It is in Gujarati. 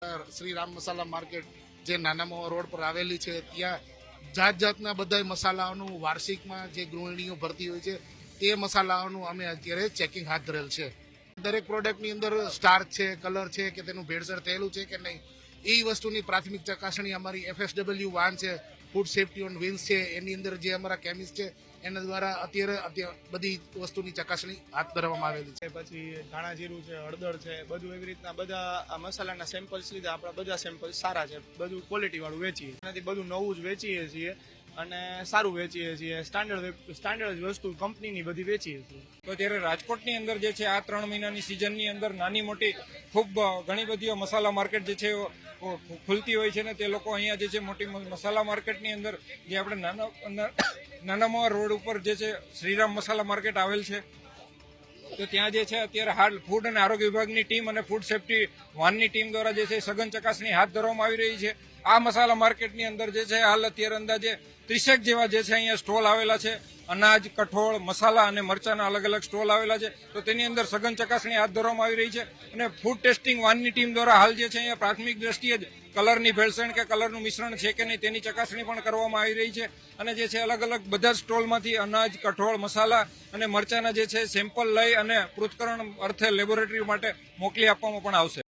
શ્રી રામ મસાલા માર્કેટ જે નાનામાં રોડ પર આવેલી છે ત્યાં જાત જાતના બધા મસાલાઓનું વાર્ષિકમાં જે ગૃહિણીઓ ભરતી હોય છે તે મસાલાઓનું અમે અત્યારે ચેકિંગ હાથ ધરેલ છે. દરેક પ્રોડક્ટની અંદર સ્ટાર્ચ છે, કલર છે કે તેનું ભેળસેળ થયેલું છે કે નહીં એ વસ્તુની પ્રાથમિક ચકાસણી અમારી FSW વાન છે, ફૂડ સેફ્ટી ઓન વ્હીલ્સ છે, એની અંદર જે અમારા કેમિસ્ટ છે એના દ્વારા અત્યારે બધી વસ્તુની ચકાસણી હાથ ધરવામાં આવેલી છે. પછી ધાણા જીરું છે, હળદર છે, બધું એવી રીતના બધા આ મસાલાના સેમ્પલ્સ લીધા. આપણા બધા સેમ્પલ્સ સારા છે, બધું ક્વોલિટી વાળું વેચીએ. એનાથી બધું નવું જ વેચીએ છીએ અને સારું વેચીએ છીએ. સ્ટાન્ડર્ડ વસ્તુ કંપનીની બધી વેચીએ છીએ. તો ત્યારે રાજકોટની અંદર જે છે આ 3 મહિનાની સિઝનની અંદર નાની મોટી ખૂબ ઘણી બધી મસાલા માર્કેટ જે છે ખુલતી હોય છે ને તે લોકો અહીંયા જે છે મોટી મસાલા માર્કેટની અંદર જે આપણે નાનામાં રોડ ઉપર જે છે શ્રીરામ મસાલા માર્કેટ આવેલ છે તો ત્યાં જે છે અત્યારે હાલ ફૂડ અને આરોગ્ય વિભાગની ટીમ અને ફૂડ સેફ્ટી વાનની ટીમ દ્વારા જે છે સઘન ચકાસણી હાથ ધરવામાં આવી રહી છે. આ મસાલા માર્કેટની અંદર જે છે હાલ અત્યારે અંદાજે 30 જેવા જે છે અહીંયા સ્ટોલ આવેલા છે. અનાજ, કઠોળ, મસાલા અને મરચાના અલગ અલગ સ્ટોલ આવેલા છે. તો તેની અંદર સઘન ચકાસણી હાથ ધરવામાં આવી રહી છે અને ફૂડ ટેસ્ટિંગ વાનની ટીમ દ્વારા હાલ જે છે અહીંયા પ્રાથમિક દ્રષ્ટિએ જ કલરની ભેળસેળ કે કલરનું મિશ્રણ છે કે નહીં તેની ચકાસણી પણ કરવામાં આવી રહી છે અને જે છે અલગ અલગ બધા સ્ટોલમાંથી અનાજ, કઠોળ, મસાલા અને મરચાના જે છે સેમ્પલ લઈ અને પૃથ્થકરણ અર્થે લેબોરેટરી માટે મોકલી આપવામાં પણ આવશે.